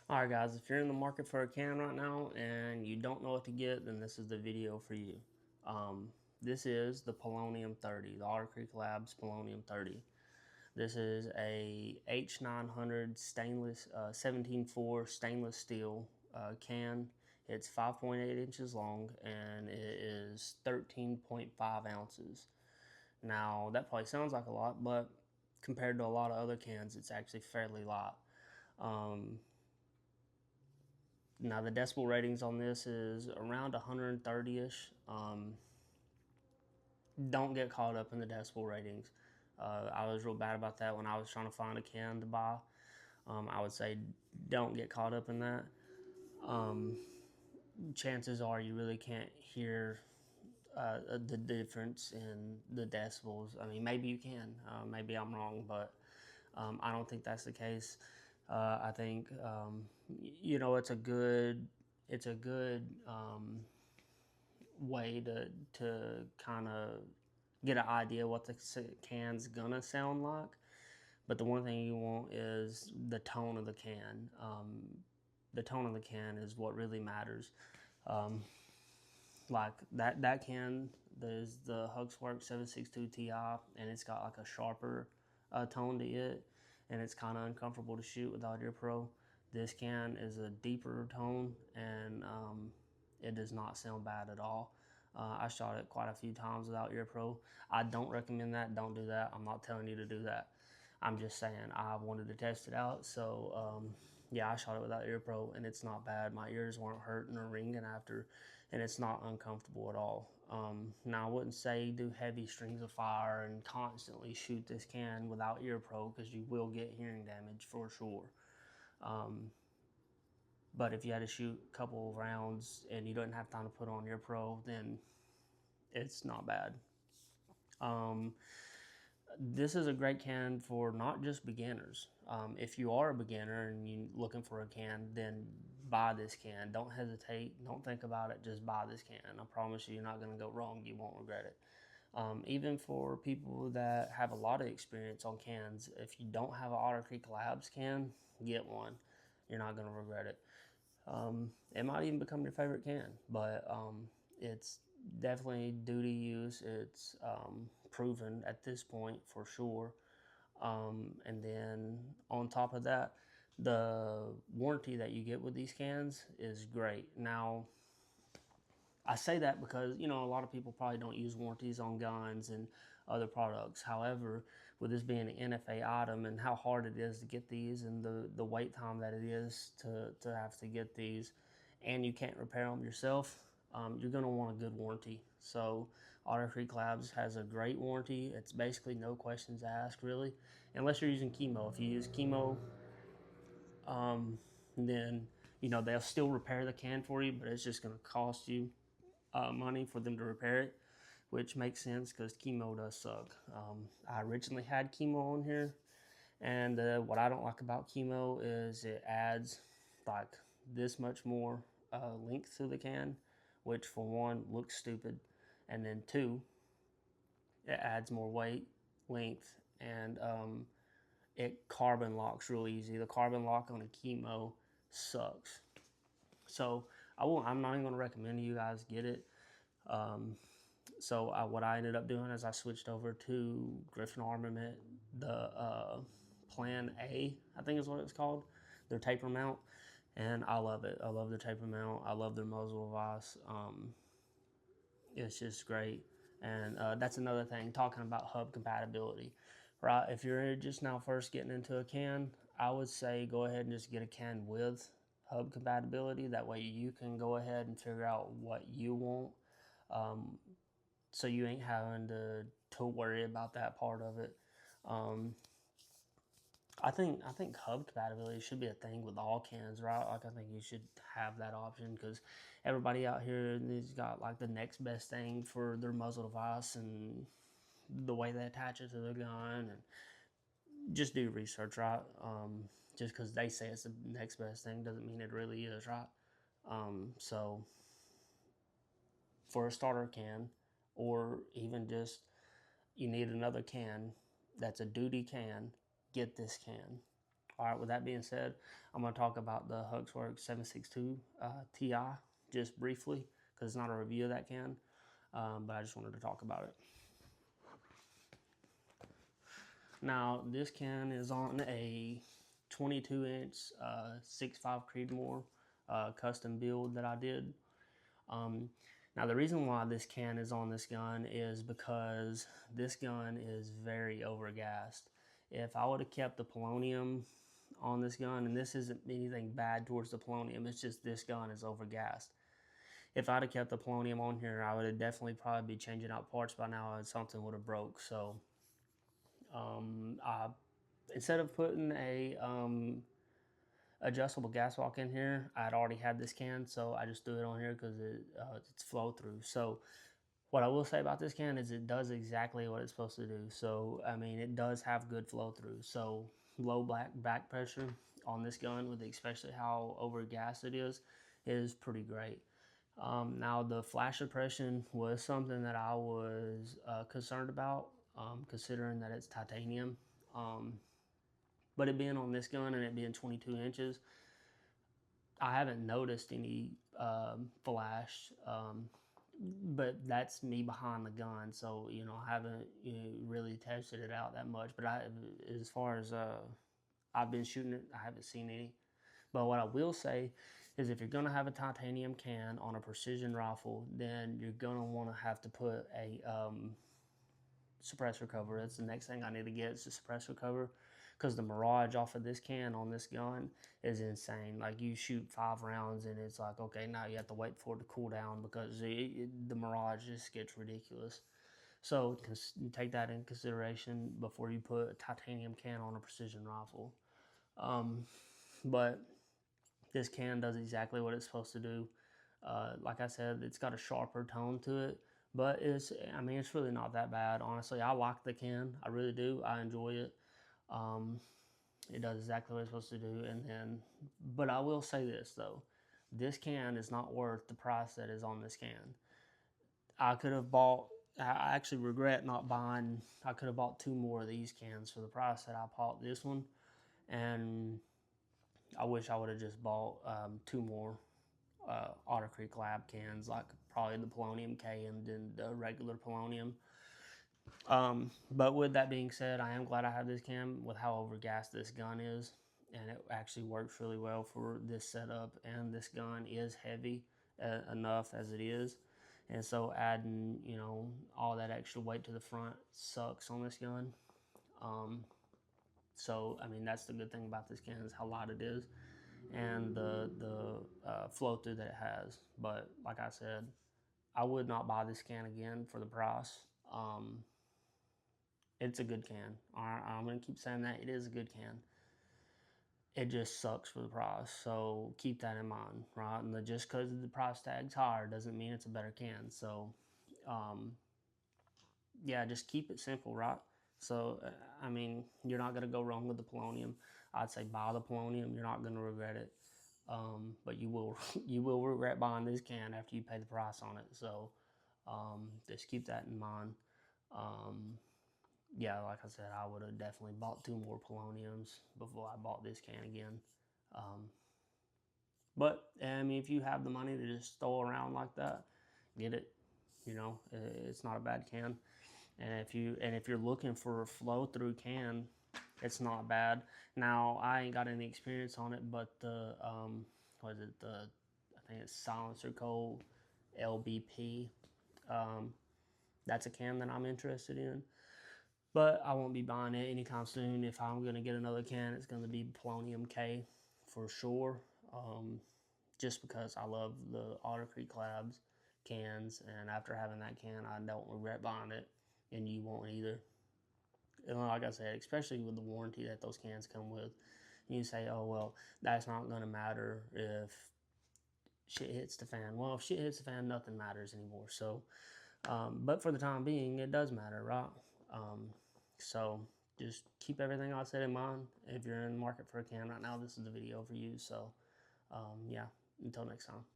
Alright guys, if you're in the market for a can right now and you don't know what to get, then this is the video for you. This is the Polonium 30, the Otter Creek Labs Polonium 30. This is a H900 stainless, 17.4 stainless steel can. It's 5.8 inches long and it is 13.5 ounces. Now that probably sounds like a lot, but compared to a lot of other cans, it's actually fairly light. Now the decibel ratings on this is around 130-ish. Don't get caught up in the decibel ratings. I was real bad about that when I was trying to find a can to buy. I would say don't get caught up in that. Chances are you really can't hear the difference in the decibels. I mean, maybe you can. Maybe I'm wrong, but I don't think that's the case. I think it's a good way to kind of get an idea what the can's gonna sound like. But the one thing you want is the tone of the can. The tone of the can is what really matters. Like that can, there's the Huxworks 762 Ti, and it's got like a sharper tone to it, and it's kind of uncomfortable to shoot without Ear Pro. This can is a deeper tone, and it does not sound bad at all. I shot it quite a few times without Ear Pro. I don't recommend that. Don't do that. I'm not telling you to do that. I'm just saying I wanted to test it out. So yeah, I shot it without Ear Pro, and it's not bad. My ears weren't hurting or ringing after, and it's not uncomfortable at all. Now I wouldn't say do heavy strings of fire and constantly shoot this can without Ear Pro, because you will get hearing damage for sure. But if you had to shoot a couple of rounds and you don't have time to put on Ear Pro, then it's not bad. This is a great can for not just beginners. If you are a beginner and you're looking for a can, then buy this can. Don't hesitate. Don't think about it. Just buy this can. I promise you, you're not going to go wrong. You won't regret it. Even for people that have a lot of experience on cans, if you don't have an Otter Creek Labs can, get one. You're not going to regret it. It might even become your favorite can, but it's definitely duty use. It's proven at this point for sure. And then on top of that, the warranty that you get with these cans is great. Now, I say that because, a lot of people probably don't use warranties on guns and other products. However, with this being an NFA item and how hard it is to get these, and the wait time that it is to have to get these, and you can't repair them yourself, you're going to want a good warranty. So Otter Creek Labs has a great warranty. It's basically no questions asked, really, unless you're using chemo. If you use chemo, then they'll still repair the can for you, but it's just going to cost you money for them to repair it, which makes sense because chemo does suck. I originally had chemo on here, and what I don't like about chemo is it adds like this much more length to the can, which for one looks stupid, and then two, it adds more weight, length, and it carbon locks real easy. The carbon lock on a chemo sucks. So I'm not even going to recommend you guys get it. So what I ended up doing is I switched over to Griffin Armament, the Plan A, I think is what it's called, their taper mount, and I love it. I love their taper mount. I love their muzzle device. It's just great. And that's another thing, talking about hub compatibility, right? If you're just now first getting into a can, I would say go ahead and just get a can with hub compatibility. That way you can go ahead and figure out what you want. So you ain't having to worry about that part of it. I think hub compatibility should be a thing with all cans, right? Like I think you should have that option, because everybody out here has got like the next best thing for their muzzle device and the way they attach it to the gun, and just do research, right? Just because they say it's the next best thing doesn't mean it really is, right? So for a starter can, or even just you need another can that's a duty can, get this can. All right, with that being said, I'm going to talk about the Huxworks 762 Ti just briefly because it's not a review of that can, but I just wanted to talk about it. Now, this can is on a 22-inch 6.5 Creedmoor custom build that I did. Now, the reason why this can is on this gun is because this gun is very overgassed. If I would have kept the polonium on this gun, and this isn't anything bad towards the polonium, it's just this gun is overgassed. If I'd have kept the polonium on here, I would have definitely probably be changing out parts by now and something would have broke. So instead of putting a adjustable gas walk in here, I'd already had this can, so I just threw it on here because it's flow through. So what I will say about this can is it does exactly what it's supposed to do. So I mean, it does have good flow through. So low back pressure on this gun, with especially how over gas it is pretty great. Now the flash suppression was something that I was concerned about, considering that it's titanium. But it being on this gun and it being 22 inches, I haven't noticed any flash, but that's me behind the gun, so I haven't really tested it out that much. But as far as I've been shooting it, I haven't seen any. But what I will say is, if you're gonna have a titanium can on a precision rifle, then you're gonna want to have to put a suppressor cover. That's the next thing I need to get, is a suppressor cover, because the mirage off of this can on this gun is insane. Like, you shoot 5 rounds and it's like, okay, now you have to wait for it to cool down because the mirage just gets ridiculous. So take that in consideration before you put a titanium can on a precision rifle. But this can does exactly what it's supposed to do. Like I said, it's got a sharper tone to it, but it's really not that bad. Honestly, I like the can. I really do. I enjoy it. It does exactly what it's supposed to do. But I will say this though, this can is not worth the price that is on this can. I could have bought, I actually regret not buying, I could have bought 2 more of these cans for the price that I bought this one. And I wish I would have just bought 2 more Otter Creek Lab cans, like probably the Polonium K and then the regular Polonium. But with that being said, I am glad I have this can with how overgassed this gun is, and it actually works really well for this setup. And this gun is heavy enough as it is, and so adding all that extra weight to the front sucks on this gun. So I mean, that's the good thing about this can, is how light it is and the flow through that it has. But like I said, I would not buy this can again for the price. It's a good can. I'm going to keep saying that. It is a good can. It just sucks for the price. So keep that in mind, right? And just because the price tag's higher doesn't mean it's a better can. So, yeah, just keep it simple, right? So, I mean, you're not going to go wrong with the polonium. I'd say buy the polonium. You're not going to regret it. But you will regret buying this can after you pay the price on it. So, just keep that in mind. Yeah, like I said, I would have definitely bought 2 more poloniums before I bought this can again. But I mean, if you have the money to just throw around like that, get it. It's not a bad can. And if you're looking for a flow through can, it's not bad. Now, I ain't got any experience on it, but the what is it? I think it's Silencer Cold LBP. That's a can that I'm interested in. But I won't be buying it anytime soon. If I'm going to get another can, it's going to be Polonium K for sure. Just because I love the Otter Creek Labs cans, and after having that can, I don't regret buying it, and you won't either. And like I said, especially with the warranty that those cans come with, you say, oh, well, that's not going to matter if shit hits the fan. Well, if shit hits the fan, nothing matters anymore. So, but for the time being, it does matter, right? So just keep everything I said in mind. If you're in the market for a can right now, this is the video for you. So yeah, until next time.